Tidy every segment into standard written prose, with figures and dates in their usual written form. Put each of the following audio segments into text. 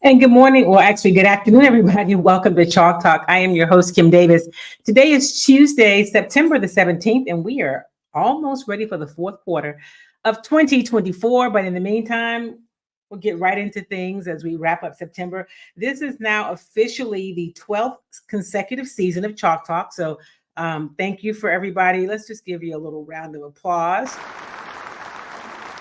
And good morning, or actually good afternoon, everybody. Welcome to Chalk Talk. I am your host, Kim Davis. Today is Tuesday, September the 17th, and we are almost ready for the fourth quarter of 2024. But in the meantime, we'll get right into things as we wrap up September. This is now officially the 12th consecutive season of Chalk Talk. So thank you for everybody. Let's just give you a little round of applause.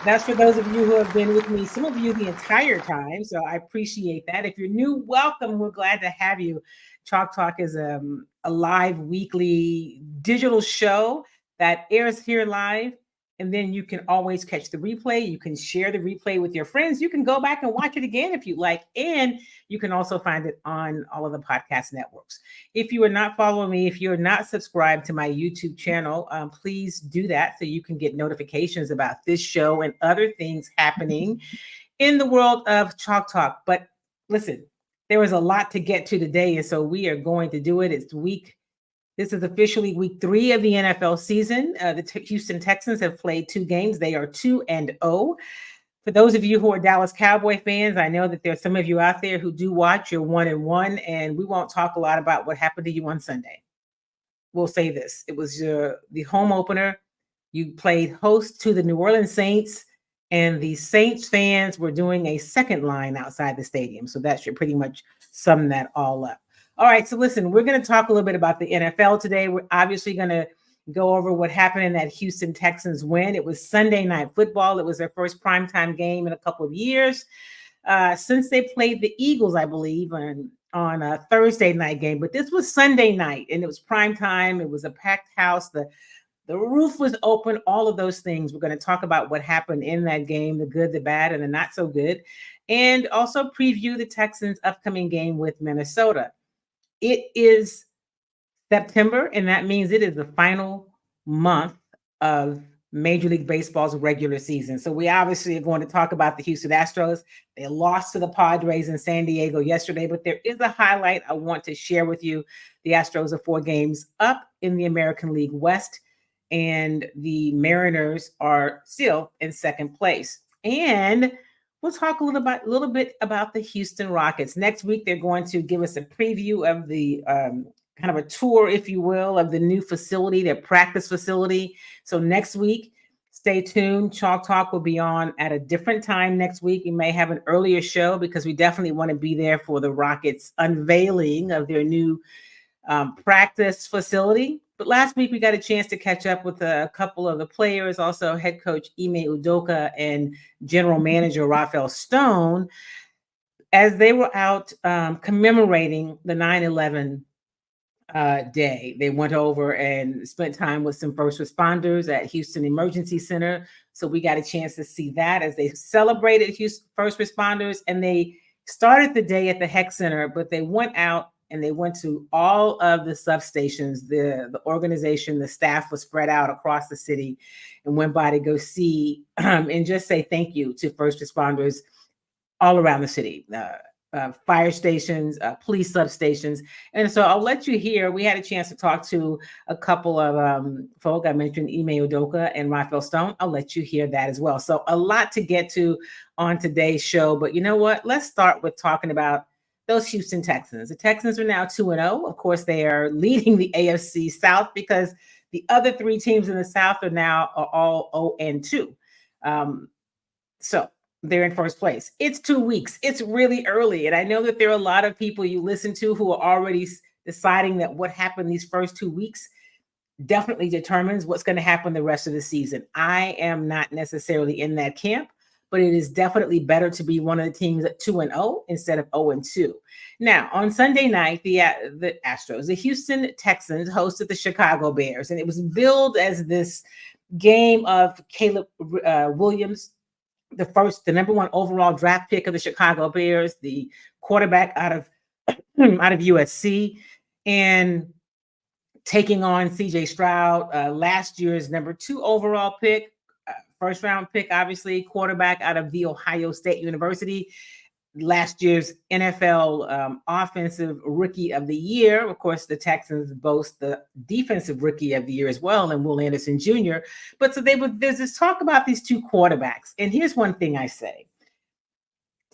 That's for those of you who have been with me, some of you the entire time. So I appreciate that. If you're new, welcome. We're glad to have you. Chalk Talk is a live weekly digital show that airs here live. And then you can always catch the replay. You can share the replay with your friends. You can go back and watch it again if you like. And you can also find it on all of the podcast networks. If you are not following me, if you're not subscribed to my YouTube channel, please do that so you can get notifications about this show and other things happening in the world of Chalk Talk. But listen, there was a lot to get to today. And so we are going to do it. This is officially week 3 of the NFL season. The Houston Texans have played 2 games. They are 2-0. For those of you who are Dallas Cowboy fans, I know that there's some of you out there who do watch. You're 1-1, and we won't talk a lot about what happened to you on Sunday. We'll say this. It was the home opener. You played host to the New Orleans Saints, and the Saints fans were doing a second line outside the stadium. So that should pretty much sum that all up. All right, so listen, we're going to talk a little bit about the NFL today. We're obviously going to go over what happened in that Houston Texans win. It was Sunday Night Football. It was their first primetime game in a couple of years since they played the Eagles, I believe, on a Thursday night game. But this was Sunday night, and it was primetime. It was a packed house. The roof was open, all of those things. We're going to talk about what happened in that game, the good, the bad, and the not so good, and also preview the Texans' upcoming game with Minnesota. It is September, and that means it is the final month of Major League Baseball's regular season. So we obviously are going to talk about the Houston Astros. They lost to the Padres in San Diego yesterday, but there is a highlight I want to share with you. The Astros are 4 games up in the American League West, and the Mariners are still in second place. And we'll talk a little bit about the Houston Rockets. Next week, they're going to give us a preview of the kind of a tour, if you will, of the new facility, their practice facility. So next week, stay tuned. Chalk Talk will be on at a different time next week. We may have an earlier show because we definitely want to be there for the Rockets unveiling of their new practice facility. But last week, we got a chance to catch up with a couple of the players, also head coach Ime Udoka and general manager Rafael Stone, as they were out commemorating the 9/11 day. They went over and spent time with some first responders at Houston Emergency Center. So we got a chance to see that as they celebrated Houston first responders. And they started the day at the HEC Center, but they went out and they went to all of the substations. The organization, the staff was spread out across the city and went by to go see and just say thank you to first responders all around the city, fire stations, police substations. And so I'll let you hear. We had a chance to talk to a couple of folk. I mentioned Ime Udoka and Rafael Stone. I'll let you hear that as well. So a lot to get to on today's show. But you know what? Let's start with talking about those Houston Texans. The Texans are now 2-0. Of course, they are leading the AFC South because the other 3 teams in the South are all 0-2. So they're in first place. It's 2 weeks. It's really early. And I know that there are a lot of people you listen to who are already deciding that what happened these first 2 weeks definitely determines what's going to happen the rest of the season. I am not necessarily in that camp, but it is definitely better to be one of the teams at 2-0 instead of 0-2. Now, on Sunday night, the Astros, the Houston Texans hosted the Chicago Bears, and it was billed as this game of Caleb Williams, the number 1 overall draft pick of the Chicago Bears, the quarterback out of USC, and taking on CJ Stroud, last year's number 2 overall pick. First round pick, obviously, quarterback out of The Ohio State University. Last year's NFL Offensive Rookie of the Year. Of course, the Texans boast the Defensive Rookie of the Year as well, and Will Anderson Jr. But so there's this talk about these 2 quarterbacks. And here's one thing I say.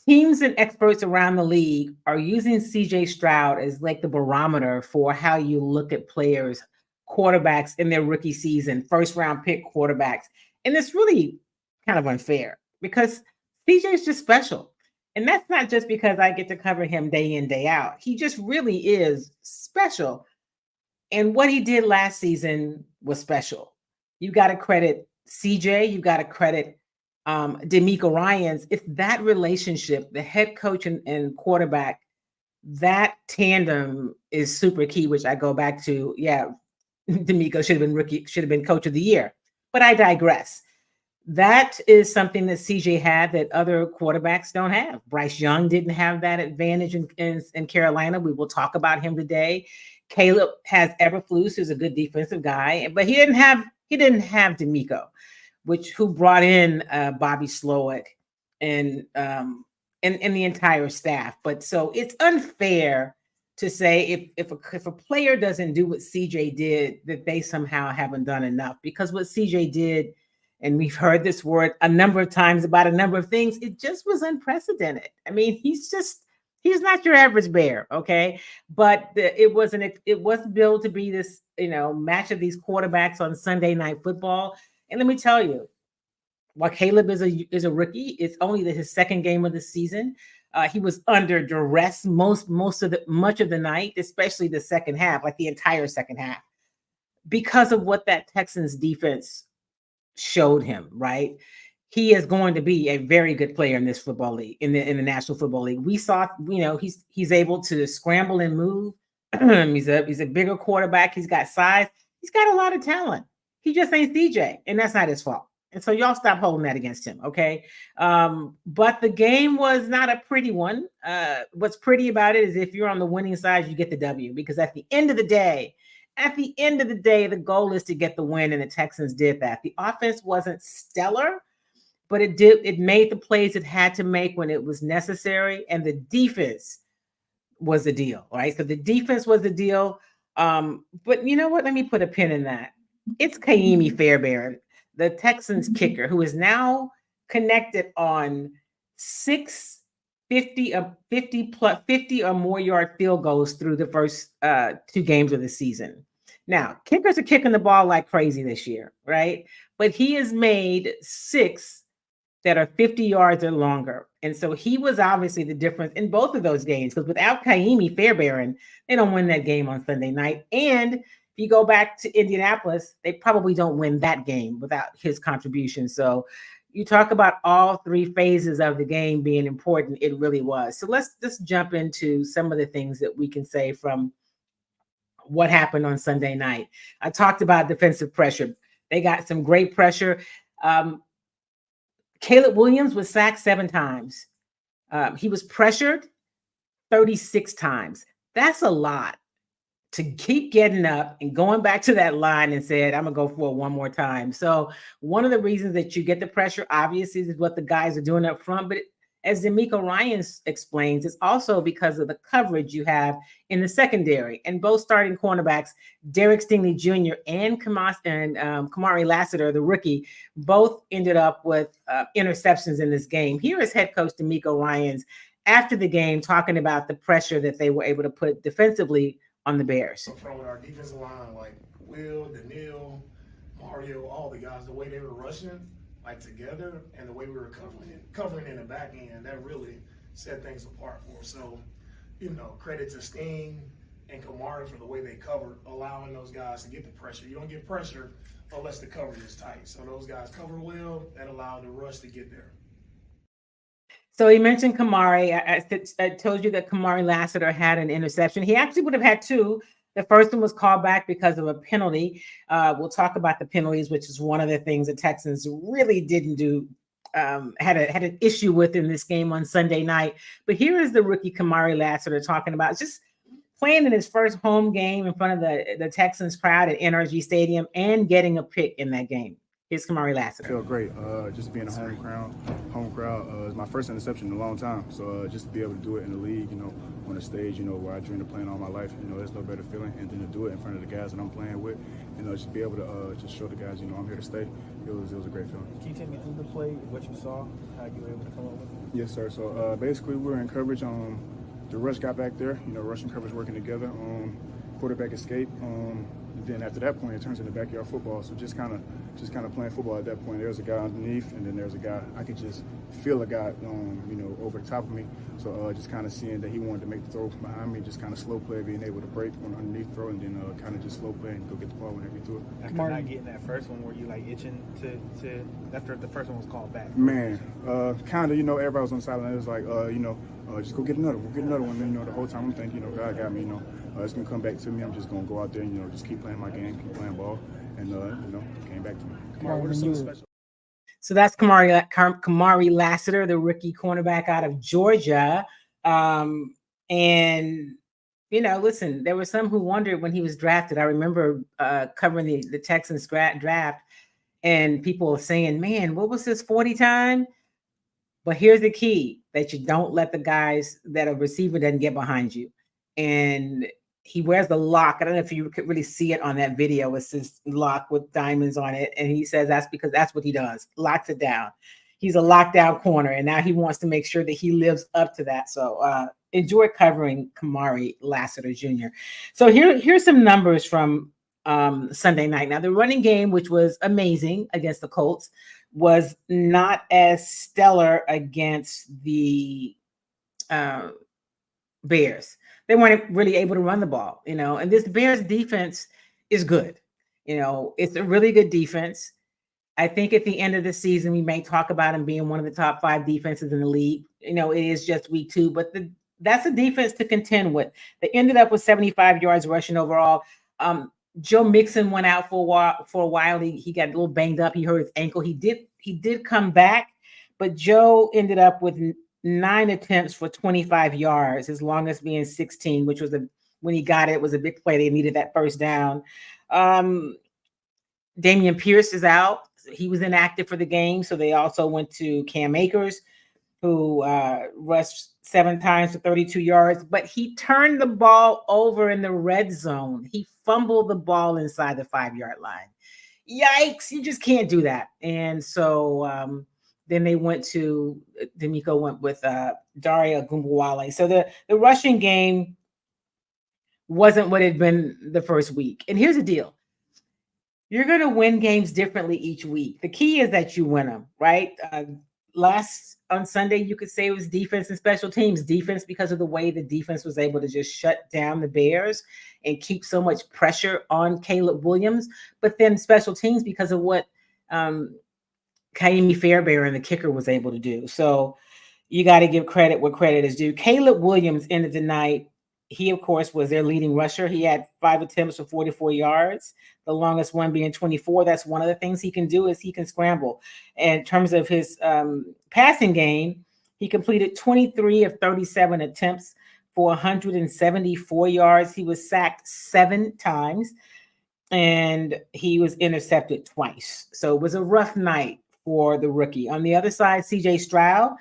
Teams and experts around the league are using CJ Stroud as like the barometer for how you look at players, quarterbacks in their rookie season, first round pick quarterbacks. And it's really kind of unfair because CJ is just special. And that's not just because I get to cover him day in, day out. He just really is special. And what he did last season was special. You got to credit CJ, you got to credit DeMeco Ryans. It's that relationship, the head coach and quarterback, that tandem is super key, which I go back to. Yeah, DeMeco should have been coach of the year. But I digress. That is something that CJ had that other quarterbacks don't have. Bryce Young didn't have that advantage in Carolina. We will talk about him today. Caleb has Eberflus, who's a good defensive guy, but he didn't have DeMeco, who brought in Bobby Slowick and the entire staff. But so it's unfair to say if a player doesn't do what CJ did, that they somehow haven't done enough, because what CJ did, and we've heard this word a number of times about a number of things, it just was unprecedented. I mean, he's not your average bear, okay? But it was billed to be this, match of these quarterbacks on Sunday Night Football. And let me tell you, while Caleb is a rookie, it's only his second game of the season. He was under duress much of the night, especially the second half, like the entire second half, because of what that Texans defense showed him. Right, he is going to be a very good player in this football league, in the National Football League. We saw, he's able to scramble and move. he's a bigger quarterback. He's got size. He's got a lot of talent. He just ain't CJ, and that's not his fault. And so y'all stop holding that against him, okay? But the game was not a pretty one. What's pretty about it is if you're on the winning side, you get the W, because at the end of the day, the goal is to get the win, and the Texans did that. The offense wasn't stellar, but it made the plays it had to make when it was necessary, and the defense was the deal, right? So the defense was the deal. But you know what? Let me put a pin in that. It's Ka'imi Fairbairn, the Texans kicker, who is now connected on 6 50 or more yard field goals through the first 2 games of the season. Now, kickers are kicking the ball like crazy this year, right? But he has made 6 that are 50 yards or longer. And so he was obviously the difference in both of those games, because without Ka'imi Fairbairn, they don't win that game on Sunday night. And if you go back to Indianapolis, they probably don't win that game without his contribution. So you talk about all 3 phases of the game being important. It really was. So let's just jump into some of the things that we can say from what happened on Sunday night. I talked about defensive pressure. They got some great pressure. Caleb Williams was sacked 7 times. He was pressured 36 times. That's a lot to keep getting up and going back to that line and said, I'm going to go for it one more time. So one of the reasons that you get the pressure, obviously, is what the guys are doing up front. But as DeMeco Ryans explains, it's also because of the coverage you have in the secondary. And both starting cornerbacks, Derek Stingley Jr. and Kamari Lassiter, the rookie, both ended up with interceptions in this game. Here is head coach DeMeco Ryans after the game talking about the pressure that they were able to put defensively on the Bears. So from our defensive line, like Will, Daniil, Mario, all the guys, the way they were rushing, like together, and the way we were covering in the back end, that really set things apart for us. So, credit to Sting and Kamari for the way they covered, allowing those guys to get the pressure. You don't get pressure unless the coverage is tight. So those guys covered well, that allowed the rush to get there. So he mentioned Kamari. I told you that Kamari Lassiter had an interception. He actually would have had 2. The first one was called back because of a penalty. We'll talk about the penalties, which is one of the things the Texans really didn't do, had an issue with in this game on Sunday night. But here is the rookie Kamari Lassiter talking about just playing in his first home game in front of the Texans crowd at NRG Stadium and getting a pick in that game. Here's Kamari I Lassiter. feel great. Just being a home crowd is my first interception in a long time. So just to be able to do it in the league, on the stage, where I dreamed of playing all my life, there's no better feeling. And then to do it in front of the guys that I'm playing with, just be able to just show the guys, I'm here to stay. It was a great feeling. Can you take me through the play, what you saw, how you were able to come up with it? Yes, sir. So basically, we were in coverage. The rush got back there. Rush and coverage working together. Quarterback escape. Then after that point, it turns into backyard football. So just kind of playing football at that point. There's a guy underneath, and then there's a guy. I could just feel a guy, over the top of me. So just kind of seeing that he wanted to make the throw behind me, just kind of slow play, being able to break on underneath throw, and then kind of just slow play and go get the ball whenever you throw it. After not getting that first one, were you like itching to after the first one was called back? Man, kind of, everybody was on the sideline. It was like, just go get another one. The whole time I'm thinking, God got me, it's going to come back to me. I'm just going to go out there and, just keep playing my game, keep playing ball, and, came back to me. Kamari, what are some special? So that's Kamari Lassiter, the rookie cornerback out of Georgia. And, listen, there were some who wondered when he was drafted. I remember covering the Texans draft, and people were saying, man, what was his 40 time? But here's the key, that you don't let the guys that a receiver doesn't get behind you. And he wears the lock. I don't know if you could really see it on that video. It's this lock with diamonds on it. And he says that's because that's what he does. Locks it down. He's a lockdown corner. And now he wants to make sure that he lives up to that. So enjoy covering Kamari Lassiter Jr. So here's some numbers from Sunday night. Now, the running game, which was amazing against the Colts, was not as stellar against the Bears. They weren't really able to run the ball, and this Bears defense is good. It's a really good defense. I think at the end of the season, we may talk about them being one of the top 5 defenses in the league. It is just week 2, but that's a defense to contend with. They ended up with 75 yards rushing overall. Joe Mixon went out for a while. He got a little banged up. He hurt his ankle. He did come back, but Joe ended up with 9 attempts for 25 yards, his longest being 16, which was when he got it was a big play. They needed that first down. Damian Pierce is out. He was inactive for the game, so they also went to Cam Akers, who rushed 7 times for 32 yards, but he turned the ball over in the red zone. He fumbled the ball inside the 5-yard line. Yikes, you just can't do that. And so then they went to DeMeco went with Daria Gumbawale. So the rushing game wasn't what it had been the first week. And here's the deal. You're going to win games differently each week. The key is that you win them, right? On Sunday, you could say it was defense and special teams. Defense because of the way the defense was able to just shut down the Bears and keep so much pressure on Caleb Williams. But then special teams because of what Kaimi Fairbairn, the kicker, was able to do. So you got to give credit where credit is due. Caleb Williams ended the night. He, of course, was their leading rusher. He had 5 attempts for 44 yards, the longest one being 24. That's one of the things he can do is he can scramble. And in terms of his passing game, he completed 23 of 37 attempts for 174 yards. He was sacked 7 times, and he was intercepted twice. So it was a rough night for the rookie. On the other side, C.J. Stroud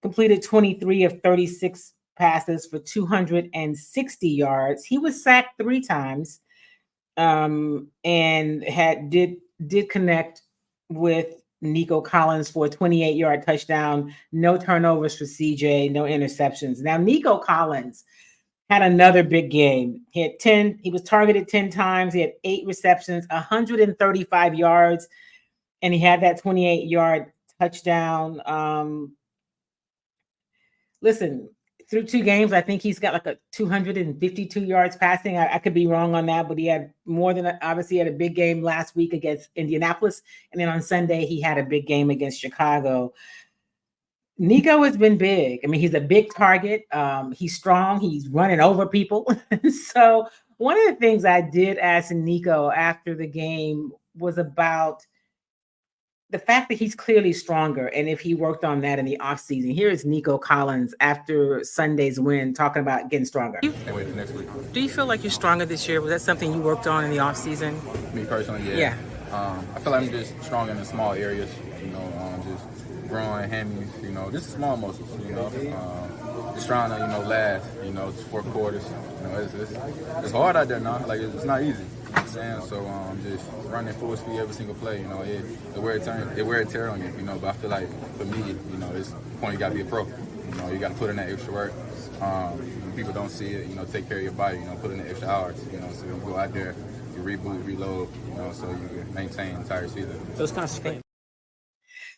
completed 23 of 36 passes for 260 yards. He was sacked 3 times and did connect with Nico Collins for a 28-yard touchdown. No turnovers for CJ, no interceptions. Now, Nico Collins had another big game. He was targeted 10 times. He had 8 receptions, 135 yards, and he had that 28-yard touchdown. Listen, through 2 games, I think he's got like a 252 yards passing. I could be wrong on that, but he had more than obviously had a big game last week against Indianapolis. And then on Sunday, he had a big game against Chicago. Nico has been big. I mean, he's a big target. He's strong. He's running over people. So one of the things I did ask Nico after the game was about the fact that he's clearly stronger and if he worked on that in the offseason. Here is Nico Collins after Sunday's win talking about getting stronger. Wait for next week. Do you feel like you're stronger this year? Was that something you worked on in the offseason? Me personally, yeah. Yeah. I feel like I'm just strong in the small areas, just groin, hammies, just small muscles, just trying to, last, just 4 quarters. It's hard out there now. Like, it's not easy. You know what I'm saying? So just running full speed every single play, it wear and tear on you, but I feel like for me, it's the point you got to be a pro. You got to put in that extra work. People don't see it, take care of your body, put in the extra hours, so you go out there, you reboot, reload, so you can maintain the entire season. So it's kind of strange.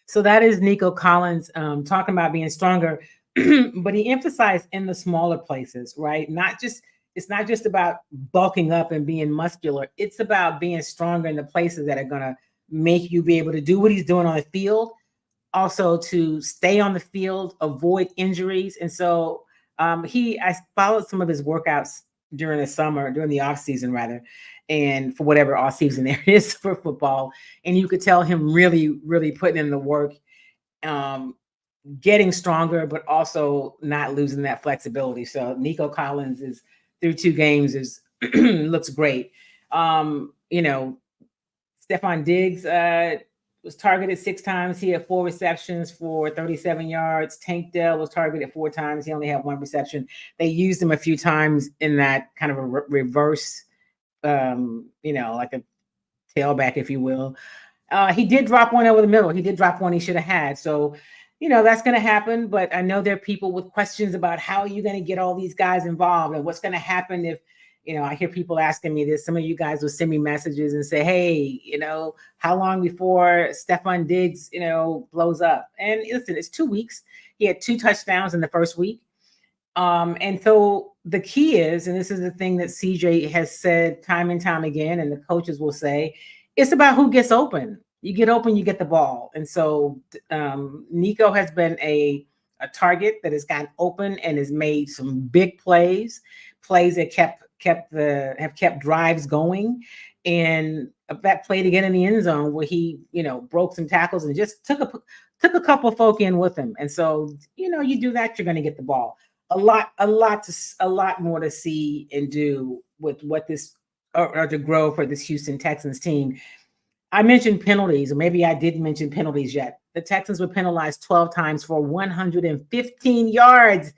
So that is Nico Collins talking about being stronger, but he emphasized in the smaller places, right? It's not just about bulking up and being muscular. It's about being stronger in the places that are going to make you be able to do what he's doing on the field, also to stay on the field, avoid injuries. And so I followed some of his workouts during the off season rather, and for whatever off season there is for football. And you could tell him really, really putting in the work, getting stronger, but also not losing that flexibility. So Nico Collins is through 2 games looks great. Stephon Diggs was targeted 6 times. He had 4 receptions for 37 yards. Tank Dell was targeted 4 times. He only had 1 reception. They used him a few times in that kind of a reverse, like a tailback, if you will. He did drop one over the middle. He did drop one he should have had. So, that's going to happen. But I know there are people with questions about how are you going to get all these guys involved and what's going to happen if, I hear people asking me this. Some of you guys will send me messages and say, hey, how long before Stephon Diggs, blows up? And listen, it's 2 weeks. He had 2 touchdowns in the first week. And so the key is, and this is the thing that CJ has said time and time again, and the coaches will say, it's about who gets open. You get open, you get the ball. And so Nico has been a target that has gotten open and has made some big plays that have kept drives going. And that play to get in the end zone where he, broke some tackles and just took a couple of folk in with him. And so, you do that, you're going to get the ball. A lot more to see and do with what this or to grow for this Houston Texans team. I mentioned penalties, or maybe I didn't mention penalties yet. The Texans were penalized 12 times for 115 yards.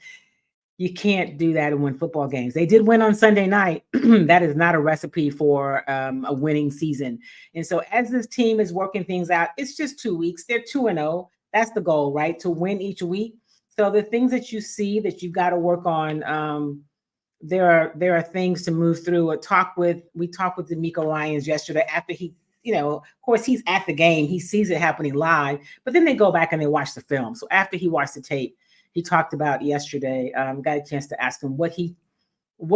You can't do that and win football games. They did win on Sunday night. That is not a recipe for a winning season. And so as this team is working things out, it's just 2 weeks. They're 2-0. That's the goal, right? To win each week. So the things that you see that you've got to work on, there are things to move through. We talked with DeMeco Ryans yesterday after he, of course, he's at the game. He sees it happening live, but then they go back and they watch the film. So after he watched the tape, he talked about yesterday, got a chance to ask him what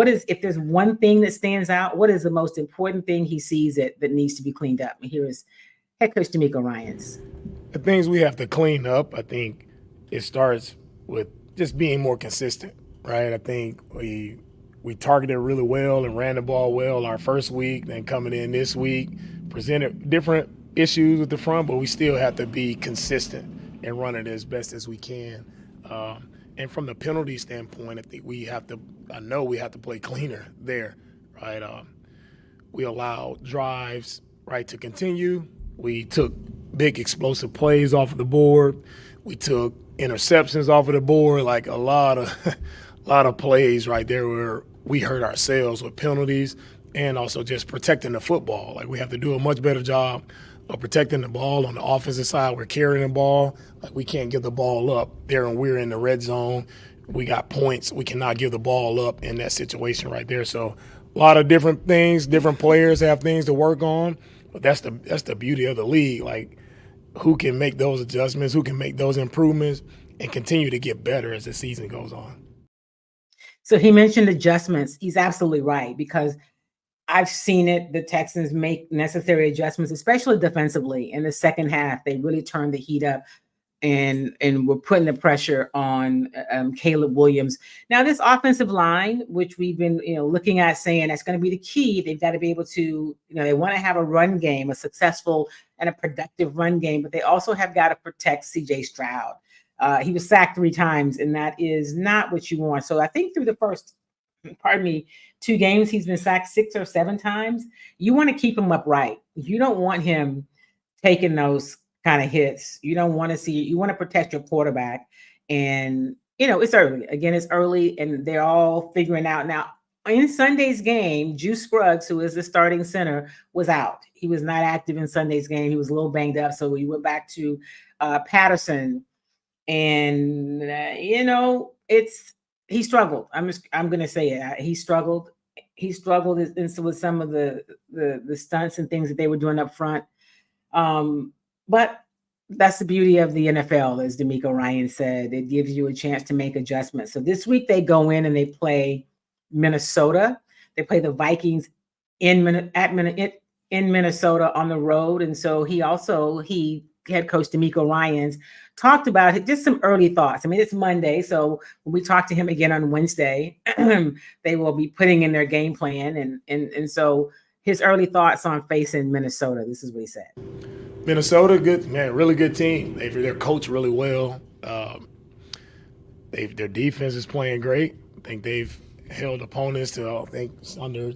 is, if there's one thing that stands out, what is the most important thing he sees that needs to be cleaned up? And here is head coach DeMeco Ryans. The things we have to clean up, I think it starts with just being more consistent, right? I think we targeted really well and ran the ball well our first week, then coming in this week, presented different issues with the front, but we still have to be consistent and run it as best as we can. And from the penalty standpoint, I think we have to play cleaner there, right? We allowed drives, right, to continue. We took big explosive plays off of the board. We took interceptions off of the board, like a lot of plays right there where we hurt ourselves with penalties and also just protecting the football. Like, we have to do a much better job of protecting the ball on the offensive side. We're carrying the ball. Like, we can't give the ball up there when we're in the red zone. We got points. We cannot give the ball up in that situation right there. So a lot of different things, different players have things to work on, but that's the beauty of the league. Like, who can make those adjustments, who can make those improvements and continue to get better as the season goes on. So he mentioned adjustments. He's absolutely right, because I've seen it. The Texans make necessary adjustments, especially defensively. In the second half, they really turned the heat up and we're putting the pressure on Caleb Williams. Now, this offensive line, which we've been looking at, saying that's going to be the key. They've got to be able to, they want to have a run game, a successful and a productive run game, but they also have got to protect C.J. Stroud. He was sacked 3 times, and that is not what you want. So I think through the first, 2 games, he's been sacked 6 or 7 times. You want to keep him upright. you don't want him taking those kind of hits. You don't want to see, you want to protect your quarterback. And, it's early. Again, it's early and they're all figuring out now. In Sunday's game, Juice Scruggs, who is the starting center, was out. He was not active in Sunday's game. He was a little banged up. So we went back to Patterson. And, he struggled. I'm going to say it. He struggled. He struggled with some of the stunts and things that they were doing up front. But that's the beauty of the NFL, as DeMeco Ryans said. It gives you a chance to make adjustments. So this week they go in and they play Minnesota. They play the Vikings in Minnesota on the road. And so head coach DeMeco Ryans talked about just some early thoughts. I mean, it's Monday, so when we talk to him again on Wednesday, they will be putting in their game plan. And so his early thoughts on facing Minnesota. This is what he said. Minnesota, good man, really good team. They're coached really well. Their defense is playing great. I think they've held opponents to under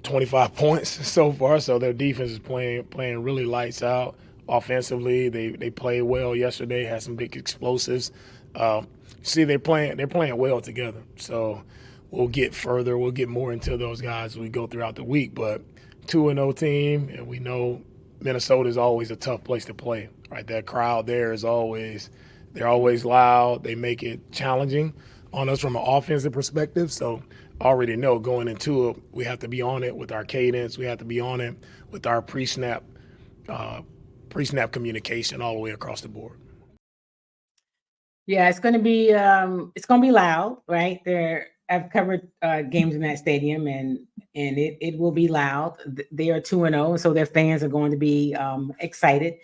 25 points so far. So their defense is playing really lights out. Offensively, they played well yesterday. Had some big explosives. They're playing well together. So we'll get further. We'll get more into those guys as we go throughout the week. But 2-0 team, and we know Minnesota is always a tough place to play. Right, that crowd there is they're always loud. They make it challenging on us from an offensive perspective. So already know going into it, we have to be on it with our cadence. We have to be on it with our pre-snap communication all the way across the board. Yeah, it's going to be loud, right? I've covered games in that stadium, and it will be loud. They are 2-0, so their fans are going to be excited.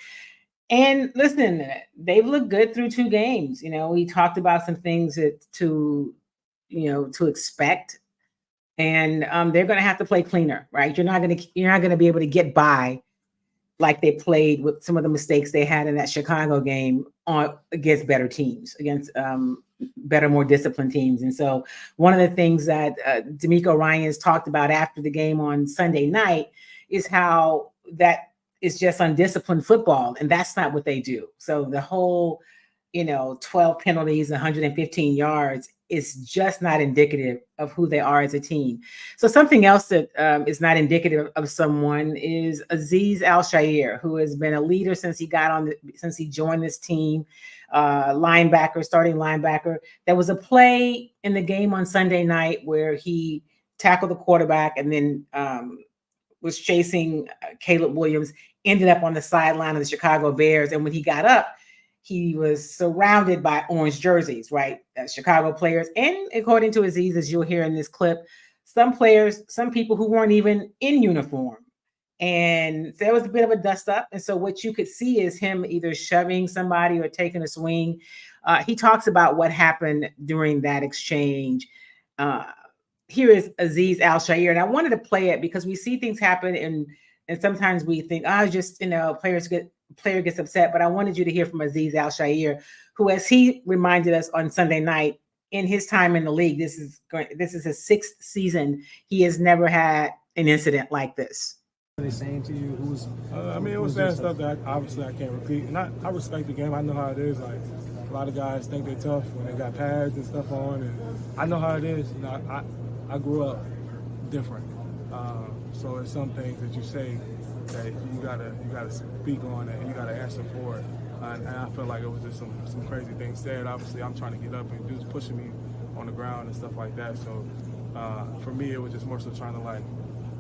And listen, they've looked good through 2 games. We talked about some things to expect, and they're going to have to play cleaner, right? You're not going to be able to get by like they played with some of the mistakes they had in that Chicago game against better teams, against better, more disciplined teams. And so one of the things that DeMeco Ryans talked about after the game on Sunday night is how that is just undisciplined football, and that's not what they do. So the whole, 12 penalties, 115 yards is just not indicative of who they are as a team. So something else that is not indicative of someone is Azeez Al-Shaair, who has been a leader since he joined this team, starting linebacker. There was a play in the game on Sunday night where he tackled the quarterback and then was chasing Caleb Williams, ended up on the sideline of the Chicago Bears. And when he got up, he was surrounded by orange jerseys, right? Chicago players. And according to Azeez, as you'll hear in this clip, some people who weren't even in uniform. And there was a bit of a dust up. And so what you could see is him either shoving somebody or taking a swing. He talks about what happened during that exchange. Here is Azeez Al-Shaair. And I wanted to play it because we see things happen and sometimes we think, player gets upset, but I wanted you to hear from Azeez Al-Shaair, who, as he reminded us on Sunday night, in his time in the league, this is his 6th season. He has never had an incident like this. What are they saying to you? It was saying stuff that obviously I can't repeat. And I respect the game. I know how it is. Like, a lot of guys think they're tough when they got pads and stuff on, and I know how it is. I grew up different, so it's some things that you say that you gotta speak on it and you gotta answer for it. And I feel like it was just some crazy things said. Obviously, I'm trying to get up and dudes pushing me on the ground and stuff like that. So for me, it was just more so trying to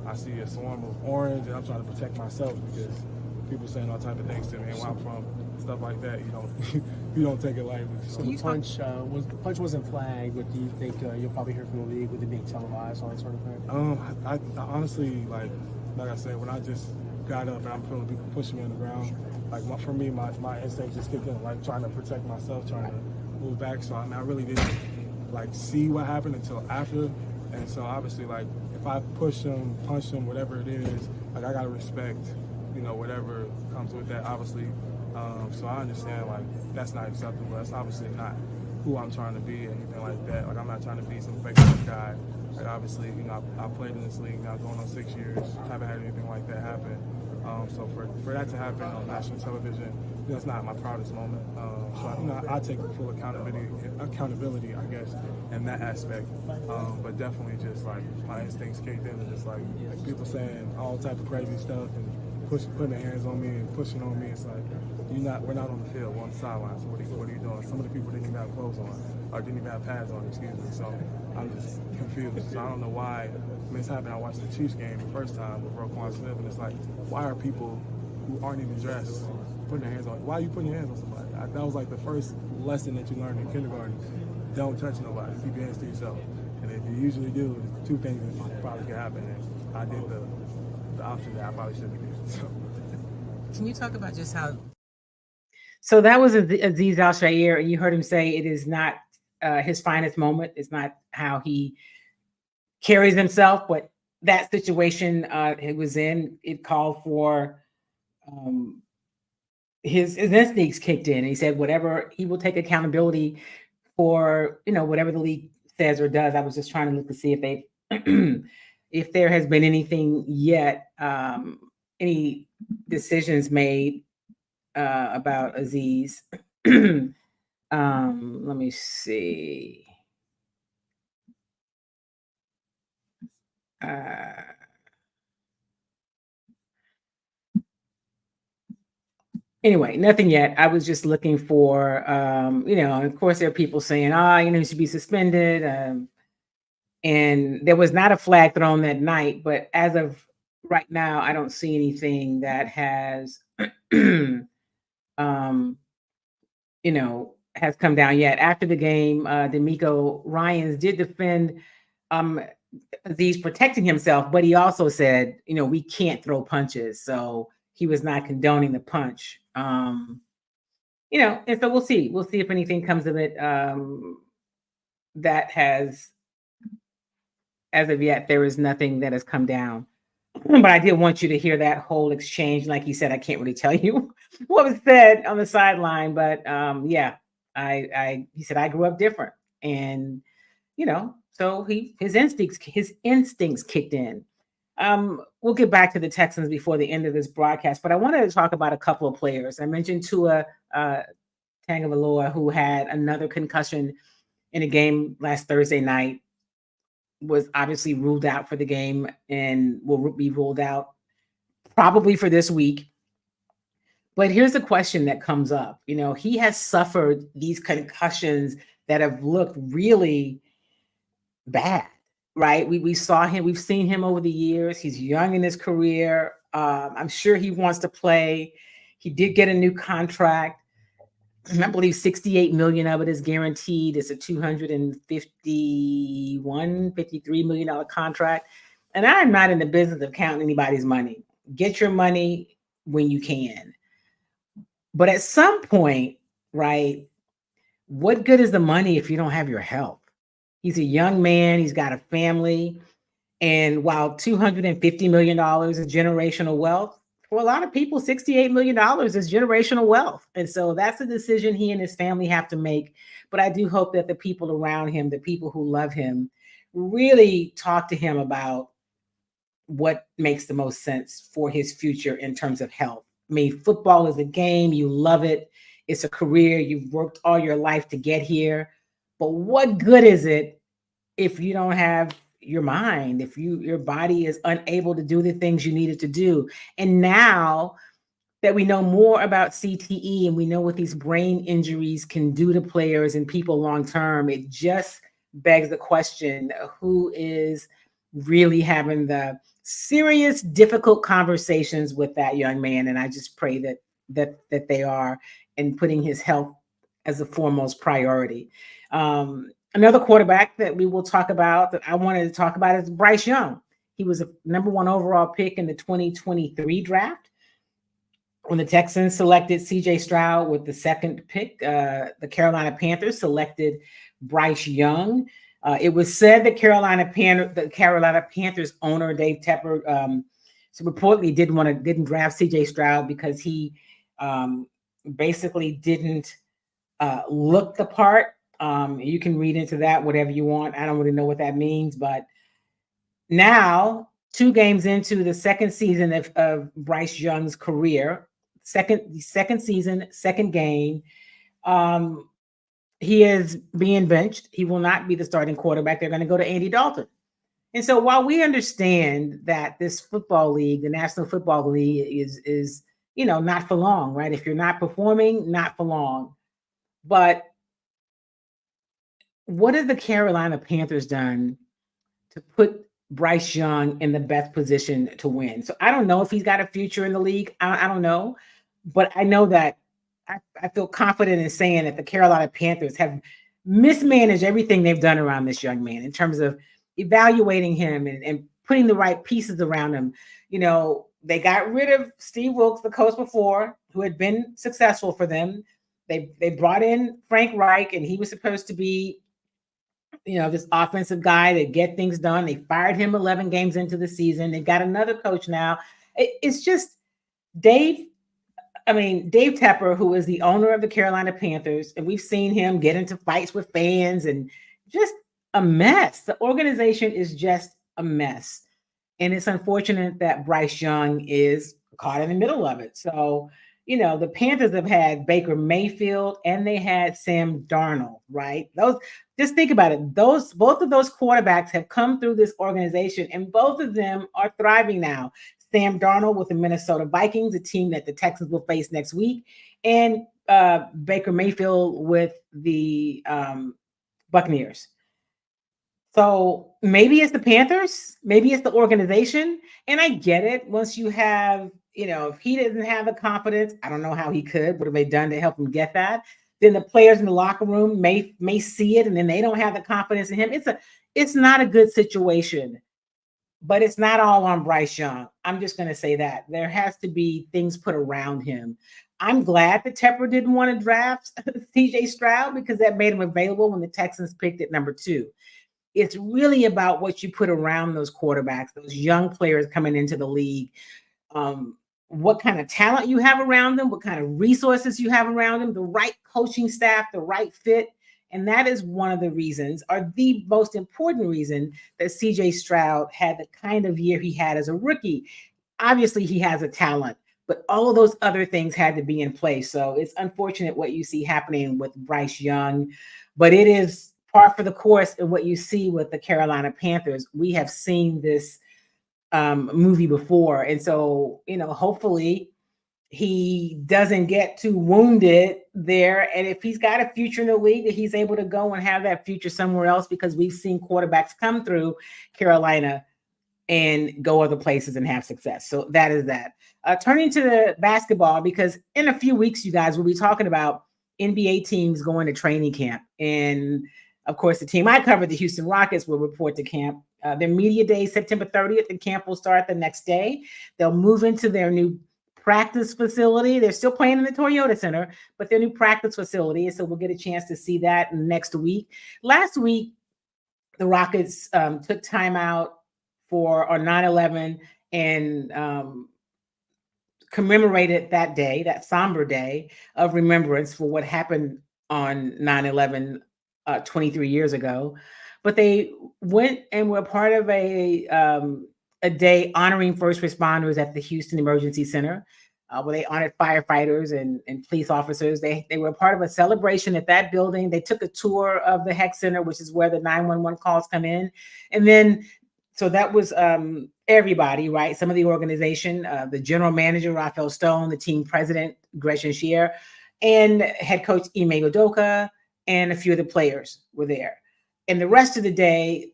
I see a swarm of orange and I'm trying to protect myself because people saying all type of things to me. And where I'm from, stuff like that, you don't take it lightly. So the punch wasn't flagged, but do you think you'll probably hear from the league with it being televised, all that sort of thing? I honestly, like I said, when I just got up and I'm feeling people pushing me on the ground, for me, my instinct just kicked in, trying to protect myself, trying to move back. So I really didn't see what happened until after. And so obviously, if I push them, punch them, whatever it is, I gotta respect, whatever comes with that, obviously. So I understand, that's not acceptable. That's obviously not who I'm trying to be, anything like that. I'm not trying to be some fake guy. Obviously, I played in this league now going on 6 years. Haven't had anything like that happen. So for that to happen on national television, that's not my proudest moment. So I take full accountability, I guess, in that aspect. But definitely just like my instincts kicked in, and just like people saying all type of crazy stuff and putting their hands on me and pushing on me. It's like we're not on the field, we're on the sidelines. So what are you doing? Some of the people didn't even have clothes on, or didn't even have pads on. Excuse me. So I'm just confused. So I don't know why. I mean, it's happened. I watched the Chiefs game the first time with Roquan Smith, and it's like, why are people who aren't even dressed putting their hands on? Why are you putting your hands on somebody? That was like the first lesson that you learned in kindergarten. Don't touch nobody. Keep your hands to yourself. And if you usually do, there's two things that probably could happen. And I did the option that I probably shouldn't have did. So. Can you talk about just how? So that was Azeez Al-Shaair, and you heard him say it is not his finest moment. It's not how he carries himself, but that situation it was in, it called for his instincts kicked in. And he said whatever, he will take accountability for, whatever the league says or does. I was just trying to look to see if they, if there has been anything yet, any decisions made about Azeez. Let me see. Anyway, nothing yet. I was just looking for, of course there are people saying, he should be suspended. And there was not a flag thrown that night, but as of right now, I don't see anything that has, has come down yet. After the game, DeMeco Ryans did defend Azeez protecting himself, but he also said, we can't throw punches. So he was not condoning the punch. And so we'll see. We'll see if anything comes of it. That has, as of yet, there is nothing that has come down. But I did want you to hear that whole exchange. Like he said, I can't really tell you what was said on the sideline, but he said, I grew up different. And, so his instincts kicked in. We'll get back to the Texans before the end of this broadcast, but I wanted to talk about a couple of players. I mentioned Tua Tagovailoa, who had another concussion in a game last Thursday night, was obviously ruled out for the game and will be ruled out probably for this week. But here's the question that comes up. He has suffered these concussions that have looked really bad, right? We saw him, we've seen him over the years. He's young in his career. I'm sure he wants to play. He did get a new contract. I believe $68 million of it is guaranteed. It's a $53 million contract. And I'm not in the business of counting anybody's money. Get your money when you can. But at some point, right, what good is the money if you don't have your health? He's a young man. He's got a family. And while $250 million is generational wealth, for a lot of people, $68 million is generational wealth. And so that's a decision he and his family have to make. But I do hope that the people around him, the people who love him, really talk to him about what makes the most sense for his future in terms of health. I mean, football is a game. You love it. It's a career. You've worked all your life to get here. But what good is it if you don't have your mind, if your body is unable to do the things you needed to do? And now that we know more about CTE and we know what these brain injuries can do to players and people long term, it just begs the question, who is really having the serious, difficult conversations with that young man? And I just pray that they are, and putting his health as a foremost priority. Another quarterback that we will talk about, that I wanted to talk about, is Bryce Young. He was a number 1 overall pick in the 2023 draft. When the Texans selected CJ Stroud with the second pick, the Carolina Panthers selected Bryce Young. It was said that the Carolina Panthers owner, Dave Tepper, so reportedly didn't draft CJ Stroud because he basically didn't look the part. You can read into that whatever you want. I don't really know what that means, but now 2 games into the second season of Bryce Young's career, second season, second game. He is being benched. He will not be the starting quarterback. They're going to go to Andy Dalton. And so while we understand that this football league, the National Football League, is not for long, right? If you're not performing, not for long. But what have the Carolina Panthers done to put Bryce Young in the best position to win? So I don't know if he's got a future in the league. I don't know. But I know that I feel confident in saying that the Carolina Panthers have mismanaged everything they've done around this young man in terms of evaluating him and putting the right pieces around him. They got rid of Steve Wilkes, the coach before, who had been successful for them. They brought in Frank Reich, and he was supposed to be, this offensive guy that get things done. They fired him 11 games into the season. They've got another coach now. It's just Dave Tepper, who is the owner of the Carolina Panthers, and we've seen him get into fights with fans and just a mess. The organization is just a mess. And it's unfortunate that Bryce Young is caught in the middle of it. So, the Panthers have had Baker Mayfield and they had Sam Darnold, right? Just think about it. Both of those quarterbacks have come through this organization, and both of them are thriving now. Sam Darnold with the Minnesota Vikings, a team that the Texans will face next week, and Baker Mayfield with the Buccaneers. So maybe it's the Panthers, maybe it's the organization. And I get it. Once you have, if he doesn't have the confidence, I don't know how he could. What have they done to help him get that? Then the players in the locker room may see it, and then they don't have the confidence in him. It's not a good situation. But it's not all on Bryce Young. I'm just going to say that. There has to be things put around him. I'm glad that Tepper didn't want to draft C.J. Stroud because that made him available when the Texans picked at number 2. It's really about what you put around those quarterbacks, those young players coming into the league, what kind of talent you have around them, what kind of resources you have around them, the right coaching staff, the right fit. And that is one of the reasons, or the most important reason, that C.J. Stroud had the kind of year he had as a rookie. Obviously, he has a talent, but all of those other things had to be in place. So it's unfortunate what you see happening with Bryce Young, but it is par for the course in what you see with the Carolina Panthers. We have seen this movie before. And so, hopefully he doesn't get too wounded there. And if he's got a future in the league, that he's able to go and have that future somewhere else, because we've seen quarterbacks come through Carolina and go other places and have success. So that is that. Turning to the basketball, because in a few weeks, you guys will be talking about NBA teams going to training camp. And of course, the team I covered, the Houston Rockets, will report to camp. Their media day, September 30th, and camp will start the next day. They'll move into their new practice facility. They're still playing in the Toyota Center, but their new practice facility. And so we'll get a chance to see that next week. Last week, the Rockets took time out for 9/11 and commemorated that day, that somber day of remembrance for what happened on 9/11 23 years ago. But they went and were part of a day honoring first responders at the Houston Emergency Center, where they honored firefighters and police officers. They were a part of a celebration at that building. They took a tour of the HEC Center, which is where the 911 calls come in. And then, so that was everybody, right? Some of the organization, the general manager, Rafael Stone, the team president, Gretchen Shear, and head coach Ime Udoka, and a few of the players were there. And the rest of the day,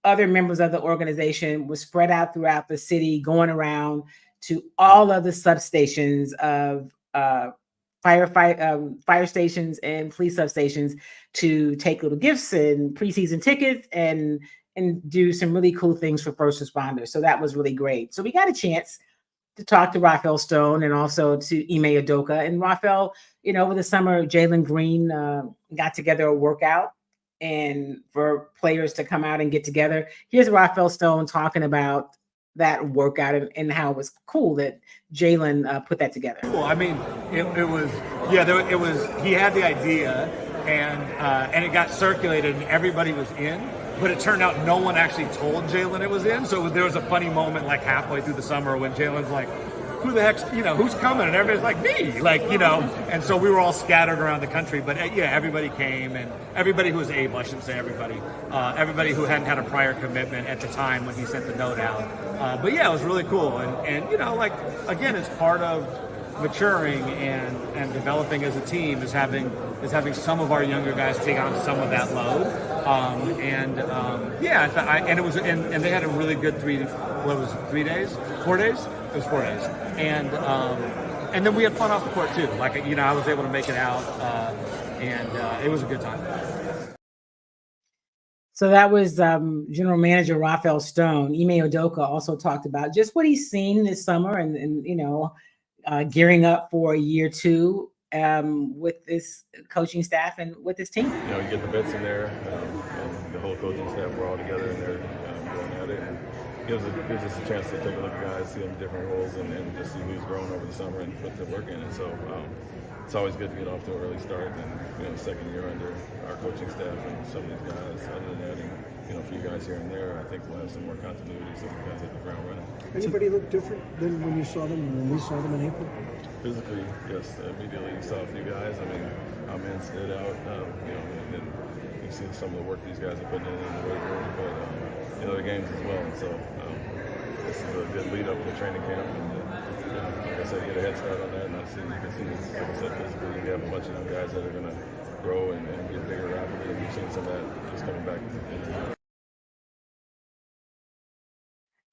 other members of the organization were spread out throughout the city, going around to all of the substations of fire stations and police substations to take little gifts and preseason tickets and do some really cool things for first responders. So that was really great. So we got a chance to talk to Rafael Stone and also to Ime Udoka. And Rafael, over the summer, Jalen Green got together a workout and for players to come out and get together. Here's Rafael Stone talking about that workout and how it was cool that Jalen put that together. Cool. I mean, it was he had the idea and it got circulated and everybody was in. but it turned out no one actually told Jalen it was in. So there was a funny moment like halfway through the summer when Jalen's like, who the heck's, who's coming? And everybody's like, me, and so we were all scattered around the country. But yeah, everybody came, and everybody who was able, I shouldn't say everybody, everybody who hadn't had a prior commitment at the time when he sent the note out. But yeah, it was really cool. And again, it's part of maturing and developing as a team is having some of our younger guys take on some of that load. And it was, and they had a really good 4 days? It was 4 days. And then we had fun off the court too. I was able to make it out, and it was a good time. So that was General Manager Rafael Stone. Ime Udoka also talked about just what he's seen this summer and gearing up for year 2 with this coaching staff and with this team. You get the vets in there, and the whole coaching staff, we're all together in there going at it. And gives us a chance to take a look at guys, see them in different roles, and just see who's grown over the summer and put the work in. And so it's always good to get off to an early start. And second year under our coaching staff and some of these guys, other than adding a few guys here and there, I think we'll have some more continuity so the guys hit the ground running. Anybody look different than when you saw them, when we saw them in April? Physically, yes. Immediately you saw a few guys. I mean, our men stood out, and then you see some of the work these guys are putting in the weight room, but the games as well. And so this is a good lead up to training camp. And like I said, get a head start on that. And you can see, like I said, physically, you have a bunch of young guys that are going to grow and get bigger rapidly. And you've seen some of that just coming back.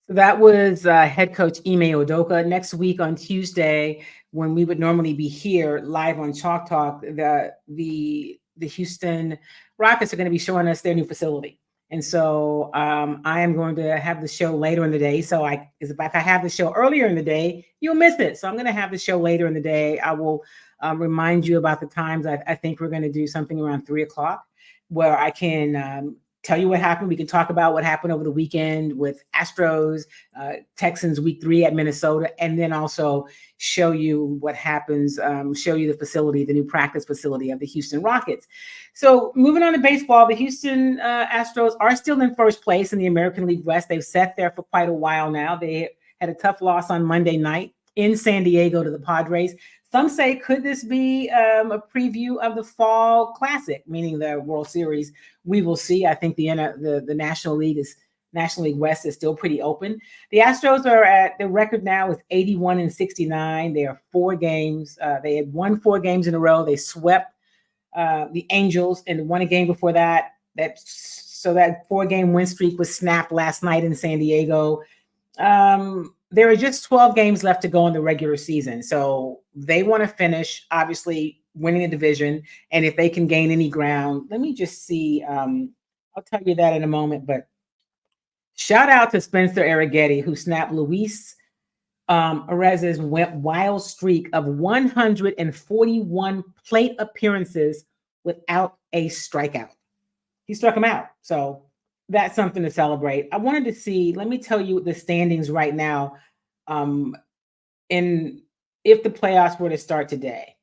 So that was head coach Ime Udoka. Next week on Tuesday, when we would normally be here live on Chalk Talk, the Houston Rockets are going to be showing us their new facility. And so I am going to have the show later in the day. So if I have the show earlier in the day, you'll miss it. So I'm going to have the show later in the day. I will remind you about the times. I think we're going to do something around 3:00 where I can tell you what happened. We can talk about what happened over the weekend with Astros, Texans week 3 at Minnesota, and then also show you what happens, show you the facility, the new practice facility of the Houston Rockets. So moving on to baseball, the Houston Astros are still in first place in the American League West. They've sat there for quite a while now. They had a tough loss on Monday night in San Diego to the Padres. Some say, could this be a preview of the Fall Classic, meaning the World Series? We will see. I think the National League West is still pretty open. The Astros are at the record now is 81-69. They are 4 games. They had won 4 games in a row. They swept the Angels and won a game before that. So that 4-game win streak was snapped last night in San Diego. There are just 12 games left to go in the regular season. So they want to finish, obviously, winning the division. And if they can gain any ground, let me just see. I'll tell you that in a moment. But shout out to Spencer Arrighetti, who snapped Luis Arez's wild streak of 141 plate appearances without a strikeout. He struck him out. So that's something to celebrate. I wanted to see, let me tell you the standings right now. If the playoffs were to start today.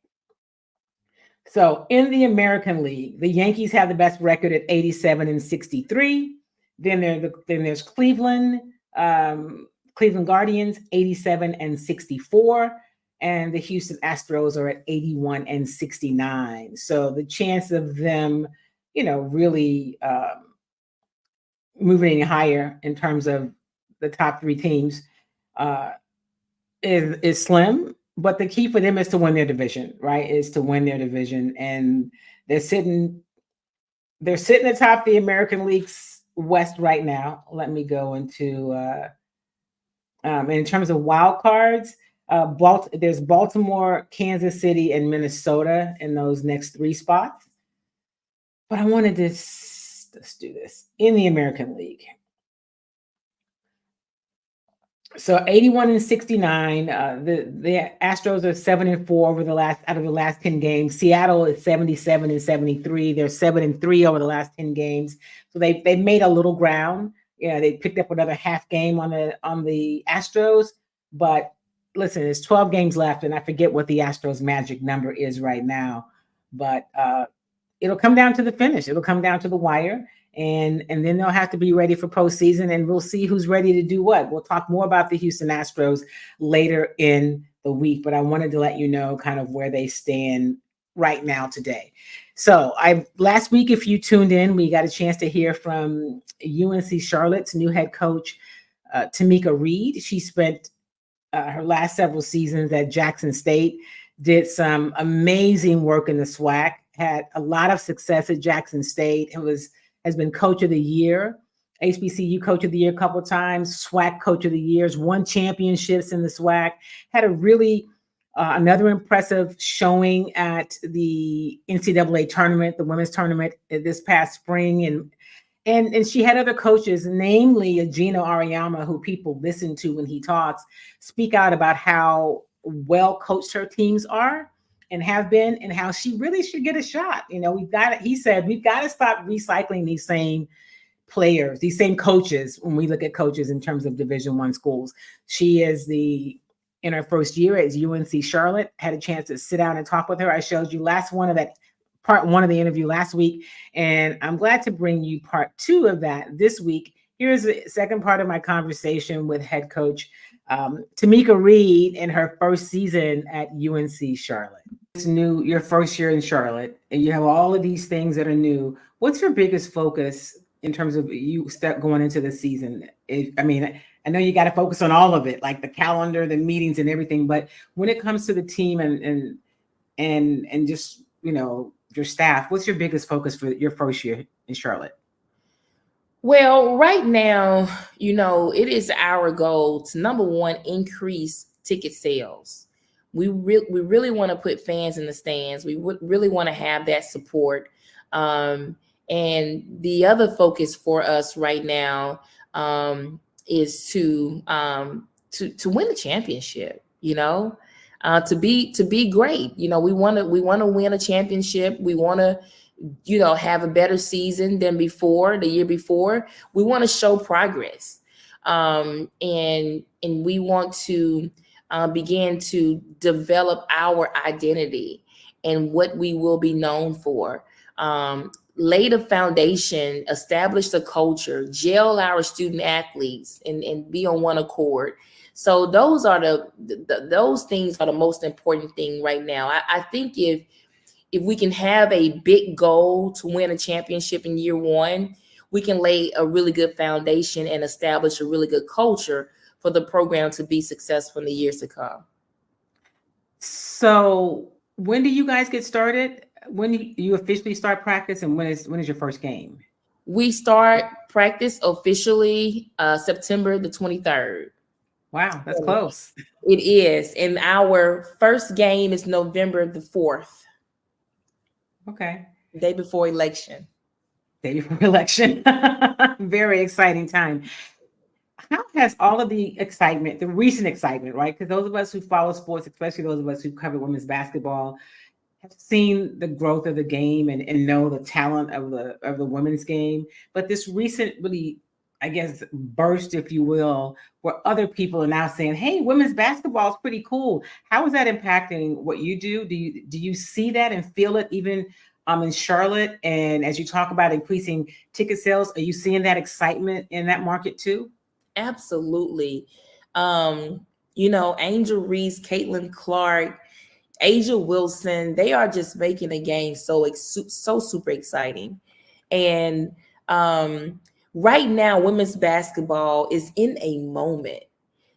So in the American League, the Yankees have the best record at 87-63. Then there's Cleveland Guardians, 87-64. And the Houston Astros are at 81-69. So the chance of them, really moving any higher in terms of the top 3 teams is slim. But the key for them is to win their division, right? Is to win their division. And they're sitting atop the American League's West right now. Let me go into in terms of wild cards, there's Baltimore, Kansas City, and Minnesota in those next 3 spots. But I wanted to let's do this in the American League. So 81-69. The Astros are 7-4 out of the last 10 games. Seattle is 77-73. They're 7-3 over the last 10 games. So they made a little ground. They picked up another half game on the Astros. But listen, there's 12 games left, and I forget what the Astros magic number is right now. But it'll come down to the finish. It'll come down to the wire. And then they'll have to be ready for postseason, and we'll see who's ready to do what. We'll talk more about the Houston Astros later in the week, but I wanted to let you know kind of where they stand right now today. So last week, if you tuned in, we got a chance to hear from UNC Charlotte's new head coach, Tomekia Reed. She spent her last several seasons at Jackson State, did some amazing work in the SWAC, had a lot of success at Jackson State, and has been coach of the year, HBCU coach of the year a couple of times, SWAC coach of the years, won championships in the SWAC, had a really another impressive showing at the NCAA tournament, the women's tournament this past spring. And she had other coaches, namely Gino Ariyama, who people listen to when he talks, speak out about how well coached her teams are and have been, and how she really should get a shot. You know, he said, we've got to stop recycling these same players, these same coaches when we look at coaches in terms of Division I schools. She is in her first year at UNC Charlotte, had a chance to sit down and talk with her. I showed you part one of the interview last week, and I'm glad to bring you part two of that this week. Here's the second part of my conversation with head coach Tomekia Reed in her first season at UNC Charlotte. It's new, your first year in Charlotte, and you have all of these things that are new. What's your biggest focus in terms of you going into the season? I know you got to focus on all of it, like the calendar, the meetings, and everything. But when it comes to the team and just, you know, your staff, what's your biggest focus for your first year in Charlotte? Well, right now, you know, it is our goal to, number one, increase ticket sales. We really want to put fans in the stands. We really want to have that support. And the other focus for us right now is to win the championship. You know, to be great. You know, we want to win a championship. We want to, you know, have a better season than the year before. We want to show progress. And we want to begin to develop our identity and what we will be known for. Lay the foundation, establish the culture, gel our student athletes, and be on one accord. So those are those things are the most important thing right now. I think if we can have a big goal to win a championship in year one, we can lay a really good foundation and establish a really good culture for the program to be successful in the years to come. So when do you guys get started? When do you officially start practice, and when is your first game? We start practice officially September the 23rd. Wow, that's close. It is. And our first game is November the 4th. Okay. Day before election. Very exciting time. How has all of the excitement, the recent excitement, right? Because those of us who follow sports, especially those of us who cover women's basketball, have seen the growth of the game and know the talent of the women's game. But this recent really, I guess, burst, if you will, where other people are now saying, hey, women's basketball is pretty cool. How is that impacting what you do? Do you see that and feel it even in Charlotte? And as you talk about increasing ticket sales, are you seeing that excitement in that market too? Absolutely. You know, Angel Reese, Caitlin Clark, Asia Wilson, they are just making the game so super exciting. And right now, women's basketball is in a moment.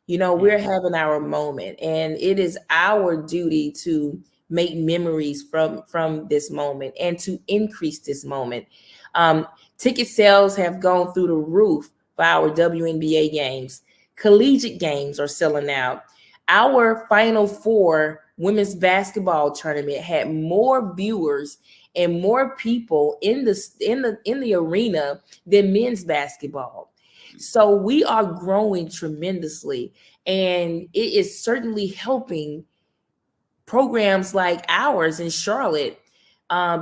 You know, we're having our moment, and it is our duty to make memories from this moment and to increase this moment. Ticket sales have gone through the roof for our WNBA games. Collegiate games are selling out. Our Final Four women's basketball tournament had more viewers and more people in the arena than men's basketball. So we are growing tremendously, and it is certainly helping programs like ours in Charlotte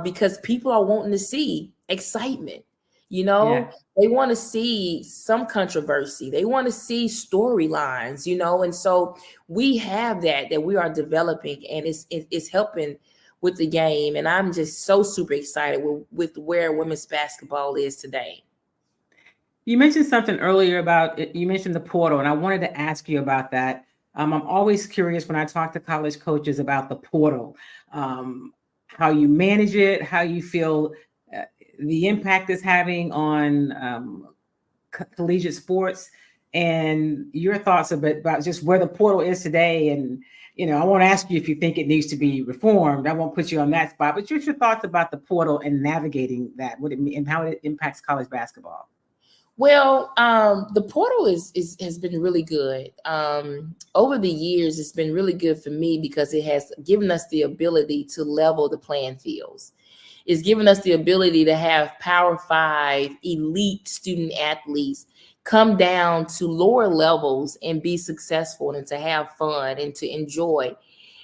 because people are wanting to see excitement. You know, they want to see some controversy. They want to see storylines, you know, and so we have that we are developing, and it's helping with the game. And I'm just so super excited with where women's basketball is today. You mentioned something earlier about it. You mentioned the portal, and I wanted to ask you about that. I'm always curious when I talk to college coaches about the portal, how you manage it, how you feel the impact it's having on collegiate sports, and your thoughts a bit about just where the portal is today. And, I won't ask you if you think it needs to be reformed. I won't put you on that spot, but just your thoughts about the portal and navigating that, what it means and how it impacts college basketball. Well, the portal has been really good. Over the years, it's been really good for me because it has given us the ability to level the playing fields. It's given us the ability to have Power 5 elite student athletes come down to lower levels and be successful and to have fun and to enjoy.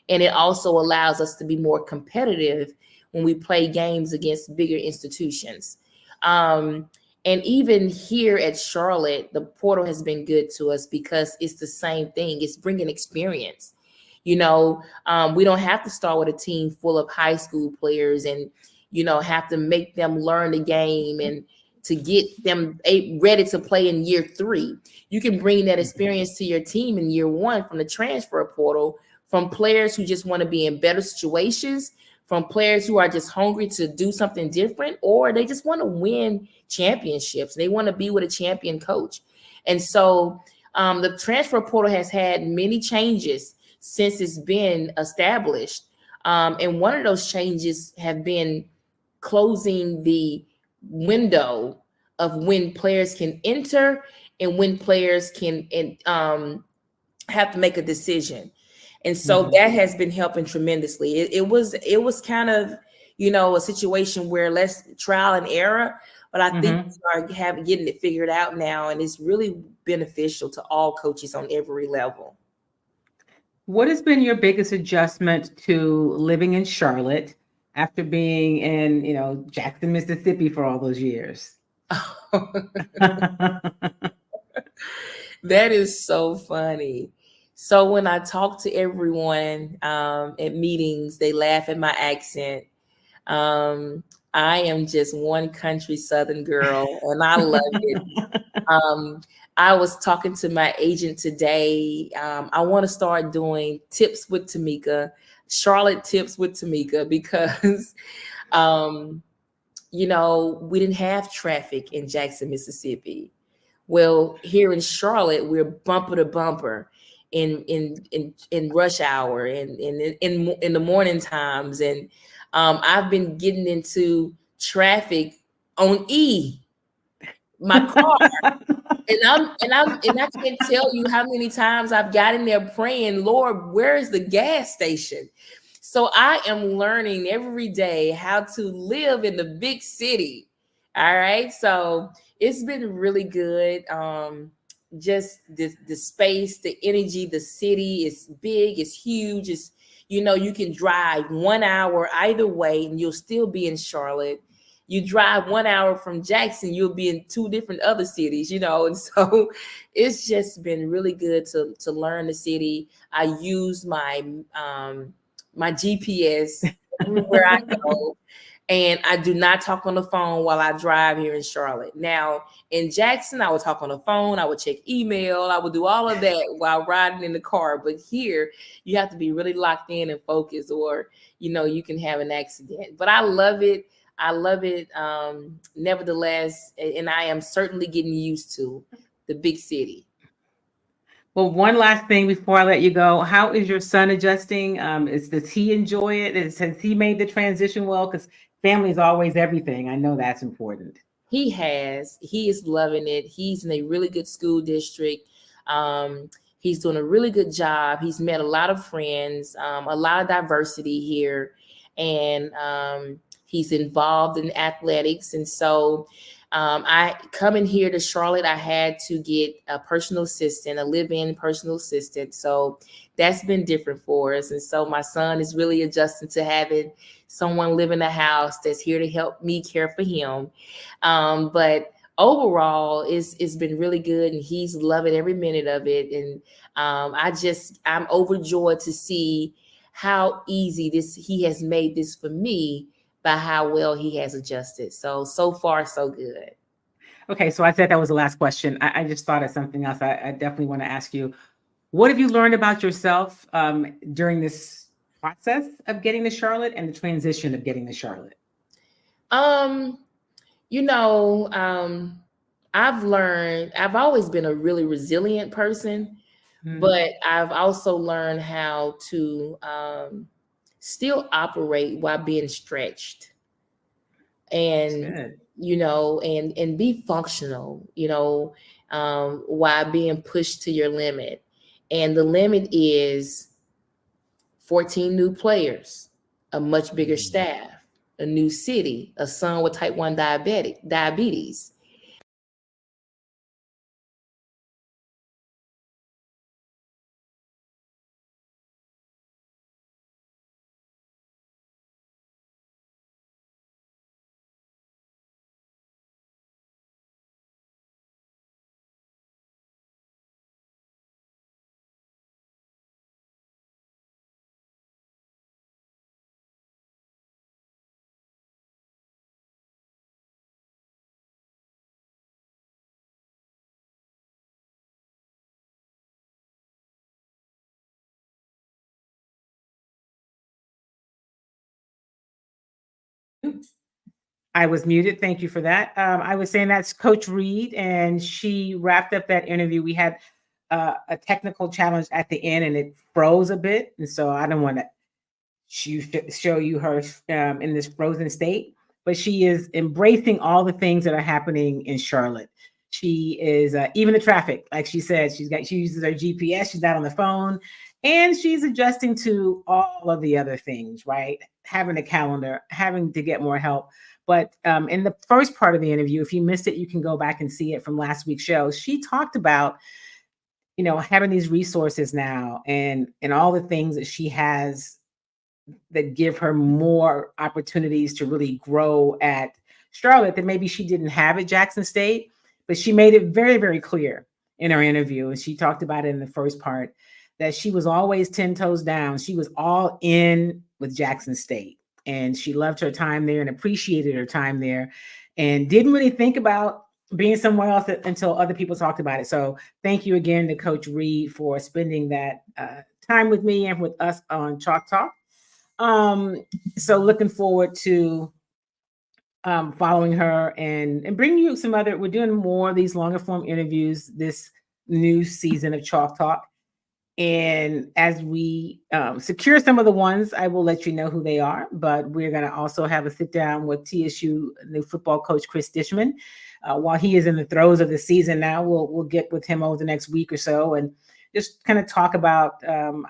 And it also allows us to be more competitive when we play games against bigger institutions. And even here at Charlotte, the portal has been good to us because it's the same thing. It's bringing experience. We don't have to start with a team full of high school players and, have to make them learn the game and to get them ready to play in year 3. You can bring that experience to your team in year 1 from the transfer portal, from players who just want to be in better situations, from players who are just hungry to do something different, or they just want to win championships. They want to be with a champion coach. And so the transfer portal has had many changes since it's been established. And one of those changes have been closing the window of when players can enter and when players can have to make a decision. And so that has been helping tremendously. It was kind of, a situation where less trial and error, but I think we are getting it figured out now, and it's really beneficial to all coaches on every level. What has been your biggest adjustment to living in Charlotte after being in, Jackson, Mississippi for all those years? That is so funny. So when I talk to everyone at meetings, they laugh at my accent. I am just one country Southern girl, and I love it. I was talking to my agent today. I want to start doing tips with Tomekia, Charlotte tips with Tomekia, because, we didn't have traffic in Jackson, Mississippi. Well, here in Charlotte, we're bumper to bumper in rush hour and in the morning times. And I've been getting into traffic on my car. And I can't tell you how many times I've got in there praying, Lord, where is the gas station? So I am learning every day how to live in the big city. All right. So it's been really good. Just the space, the energy, the city is big, it's huge. It's, you can drive 1 hour either way and you'll still be in Charlotte. You drive 1 hour from Jackson, you'll be in 2 different other cities, and so it's just been really good to learn the city. I use my my GPS everywhere I go, and I do not talk on the phone while I drive here in Charlotte. Now, in Jackson, I would talk on the phone, I would check email, I would do all of that while riding in the car. But here, you have to be really locked in and focused, or you can have an accident. But I love it. Nevertheless, and I am certainly getting used to the big city. Well, one last thing before I let you go. How is your son adjusting? Does he enjoy it? Has he made the transition well? Because family is always everything. I know that's important. He is loving it. He's in a really good school district. He's doing a really good job. He's met a lot of friends, a lot of diversity here. And he's involved in athletics. And so I coming here to Charlotte, I had to get a personal assistant, a live-in personal assistant. So that's been different for us. And so my son is really adjusting to having someone live in the house that's here to help me care for him. But overall, it's been really good, and he's loving every minute of it. And I'm overjoyed to see how easy he has made this for me by how well he has adjusted. So far, so good. Okay, so I said that was the last question. I just thought of something else. I definitely want to ask you. What have you learned about yourself during this process of getting to Charlotte and the transition of getting to Charlotte? I've always been a really resilient person, but I've also learned how to still operate while being stretched and, and be functional, while being pushed to your limit. And the limit is 14 new players, a much bigger staff, a new city, a son with type 1 diabetes. I was muted. Thank you for that. I was saying that's Coach Reed, and she wrapped up that interview. We had a technical challenge at the end, and it froze a bit, and so I don't want to show you her in this frozen state. But she is embracing all the things that are happening in Charlotte. She is even the traffic, like she said. She uses her GPS. She's not on the phone, and she's adjusting to all of the other things. Right, having a calendar, having to get more help. But in the first part of the interview, if you missed it, you can go back and see it from last week's show. She talked about, having these resources now and all the things that she has that give her more opportunities to really grow at Charlotte that maybe she didn't have at Jackson State. But she made it very, very clear in her interview, and she talked about it in the first part, that she was always 10 toes down. She was all in with Jackson State. And she loved her time there and appreciated her time there and didn't really think about being somewhere else until other people talked about it. So thank you again to Coach Reed for spending that time with me and with us on Chalk Talk. So looking forward to following her and bringing you some other, we're doing more of these longer form interviews this new season of Chalk Talk. And as we secure some of the ones, I will let you know who they are. But we're going to also have a sit down with TSU new football coach Chris Dishman. While he is in the throes of the season now, we'll get with him over the next week or so and just kind of talk about.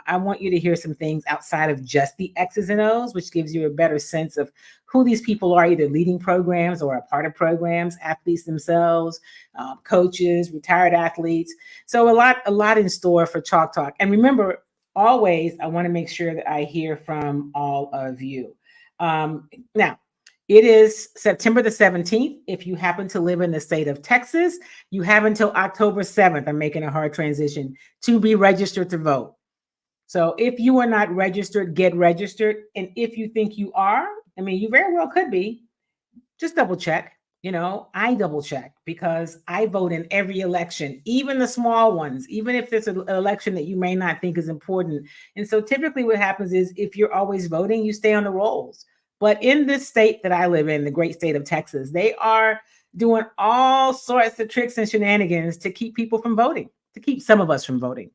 I want you to hear some things outside of just the X's and O's, which gives you a better sense of who these people are, either leading programs or a part of programs, athletes themselves, coaches, retired athletes. So a lot in store for Chalk Talk. And remember, always, I want to make sure that I hear from all of you. Now, it is September the 17th. If you happen to live in the state of Texas, you have until October 7th. I'm making a hard transition to be registered to vote. So if you are not registered, get registered. And if you think you are, you very well could be, just double check. I double check because I vote in every election, even the small ones, even if there's an election that you may not think is important. And so typically what happens is if you're always voting, you stay on the rolls. But in this state that I live in, the great state of Texas, they are doing all sorts of tricks and shenanigans to keep people from voting, to keep some of us from voting,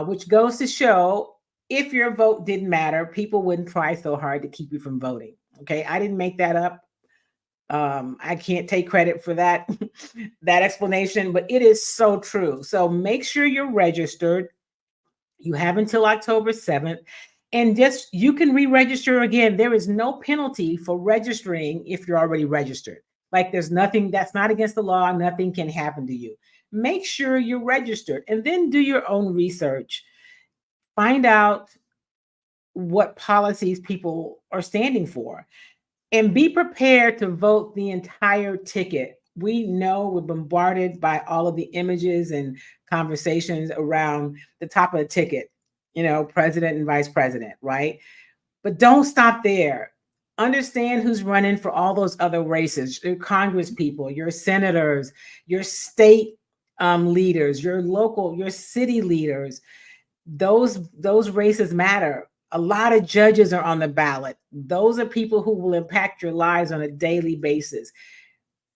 which goes to show if your vote didn't matter, people wouldn't try so hard to keep you from voting. Okay, I didn't make that up. I can't take credit for that explanation, but it is so true. So make sure you're registered. You have until October 7th. And you can re-register again. There is no penalty for registering if you're already registered. Like there's nothing that's not against the law. Nothing can happen to you. Make sure you're registered and then do your own research. Find out what policies people are standing for and be prepared to vote the entire ticket. We know we're bombarded by all of the images and conversations around the top of the ticket. president and vice president, right? But don't stop there. Understand who's running for all those other races, your Congress people, your senators, your state leaders, your local, your city leaders. Those races matter. A lot of judges are on the ballot. Those are people who will impact your lives on a daily basis.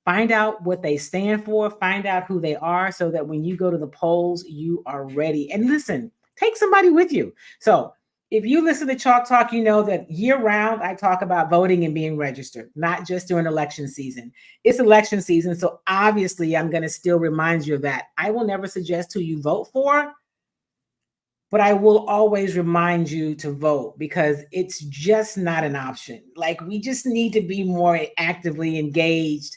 Find out what they stand for, find out who they are, so that when you go to the polls, you are ready. And listen, take somebody with you. So if you listen to Chalk Talk, you know that year round, I talk about voting and being registered, not just during election season. It's election season, so obviously I'm going to still remind you of that. I will never suggest who you vote for, but I will always remind you to vote, because it's just not an option. Like, we just need to be more actively engaged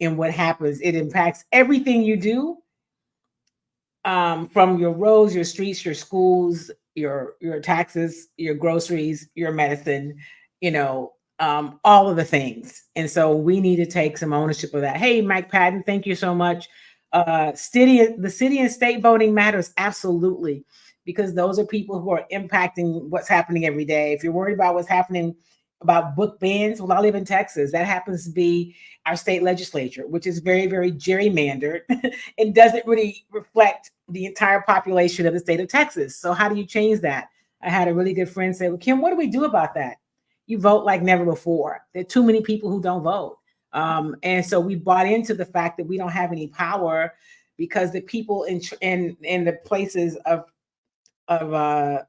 in what happens. It impacts everything you do, from your roads, your streets, your schools, your taxes, your groceries, your medicine, all of the things. And so we need to take some ownership of that. Hey, Mike Patton, thank you so much. The city and state voting matters, absolutely, because those are people who are impacting what's happening every day. If you're worried about what's happening about book bans, well, I live in Texas. That happens to be our state legislature, which is very, very gerrymandered and doesn't really reflect the entire population of the state of Texas. So how do you change that? I had a really good friend say, well, Kim, what do we do about that? You vote like never before. There are too many people who don't vote. And so we bought into the fact that we don't have any power, because the people in the places of I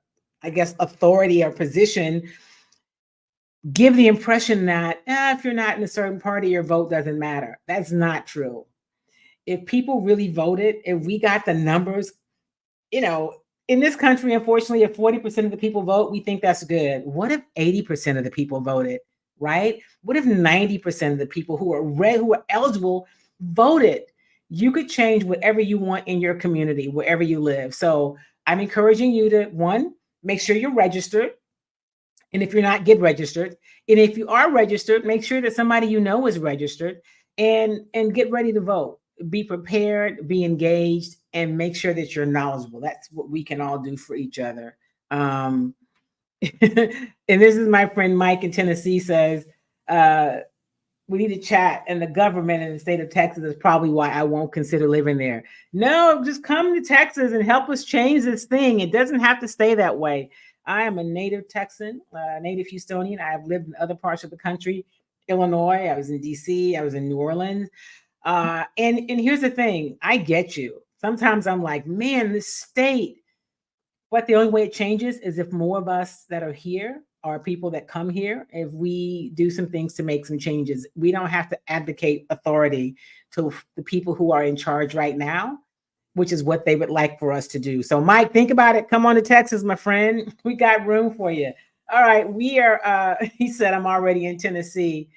guess, authority or position give the impression that if you're not in a certain party, your vote doesn't matter. That's not true. If people really voted, if we got the numbers, in this country, unfortunately, if 40% of the people vote, we think that's good. What if 80% of the people voted, right? What if 90% of the people who are eligible voted? You could change whatever you want in your community, wherever you live. So I'm encouraging you to, one, make sure you're registered. And if you're not, get registered. And if you are registered, make sure that somebody you know is registered, and get ready to vote. Be prepared, be engaged, and make sure that you're knowledgeable. That's what we can all do for each other. And this is my friend Mike in Tennessee says, we need to chat, and the government in the state of Texas is probably why I won't consider living there. No, just come to Texas and help us change this thing. It doesn't have to stay that way. I am a native Texan, native Houstonian. I've lived in other parts of the country, Illinois. I was in DC. I was in New Orleans. And here's the thing. I get you. Sometimes I'm like, man, this state. But the only way it changes is if more of us that are here are people that come here, if we do some things to make some changes. We don't have to advocate authority to the people who are in charge right now, which is what they would like for us to do. So Mike, think about it. Come on to Texas, my friend. We got room for you. All right. We are, he said, I'm already in Tennessee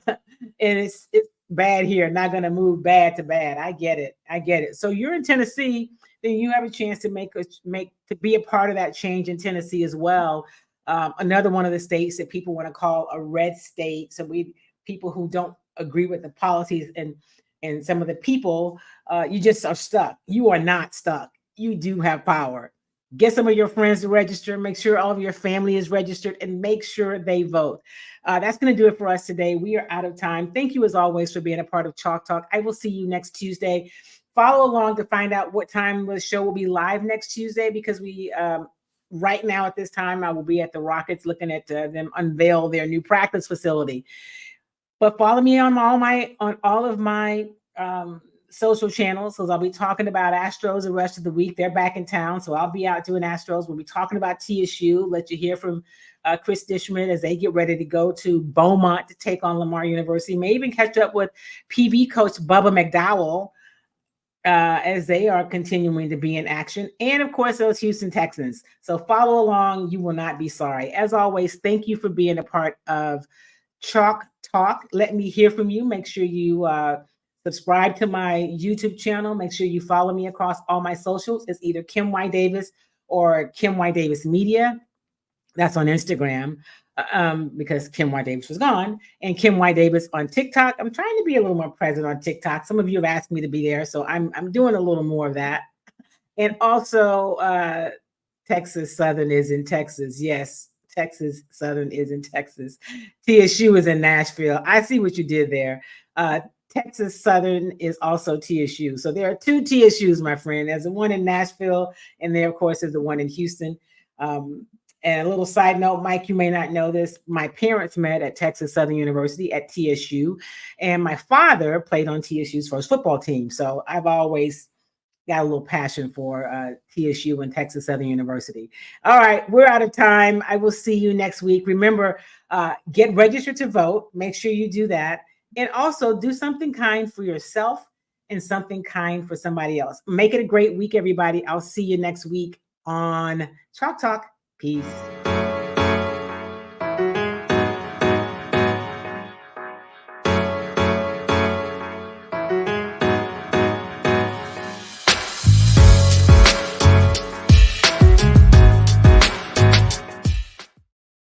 and it's bad here. Not going to move bad to bad. I get it. So you're in Tennessee, then you have a chance to be a part of that change in Tennessee as well. Another one of the states that people want to call a red state. So people who don't agree with the policies and some of the people, you just are stuck. You are not stuck. You do have power. Get some of your friends to register. Make sure all of your family is registered, and make sure they vote. That's going to do it for us today. We are out of time. Thank you as always for being a part of Chalk Talk. I will see you next Tuesday. Follow along to find out what time the show will be live next Tuesday, because we right now at this time, I will be at the Rockets looking at them unveil their new practice facility. But follow me on all of my social channels, because I'll be talking about Astros the rest of the week. They're back in town, so I'll be out doing Astros. We'll be talking about TSU. Let you hear from Chris Dishman as they get ready to go to Beaumont to take on Lamar University. May even catch up with PV coach Bubba McDowell as they are continuing to be in action. And of course, those Houston Texans. So follow along. You will not be sorry. As always, thank you for being a part of Chalk Talk. Let me hear from you. Make sure you subscribe to my YouTube channel. Make sure you follow me across all my socials. It's either Kim Y. Davis or Kim Y. Davis Media. That's on Instagram because Kim Y. Davis was gone. And Kim Y. Davis on TikTok. I'm trying to be a little more present on TikTok. Some of you have asked me to be there, so I'm doing a little more of that. And also Texas Southern is in Texas. Yes, Texas Southern is in Texas. TSU is in Nashville. I see what you did there. Texas Southern is also TSU. So there are two TSUs, my friend. There's the one in Nashville, and there, of course, is the one in Houston. And a little side note, Mike, you may not know this. My parents met at Texas Southern University at TSU, and my father played on TSU's first football team. So I've always got a little passion for TSU and Texas Southern University. All right, we're out of time. I will see you next week. Remember, get registered to vote. Make sure you do that. And also do something kind for yourself and something kind for somebody else. Make it a great week, everybody. I'll see you next week on Chalk Talk. Peace.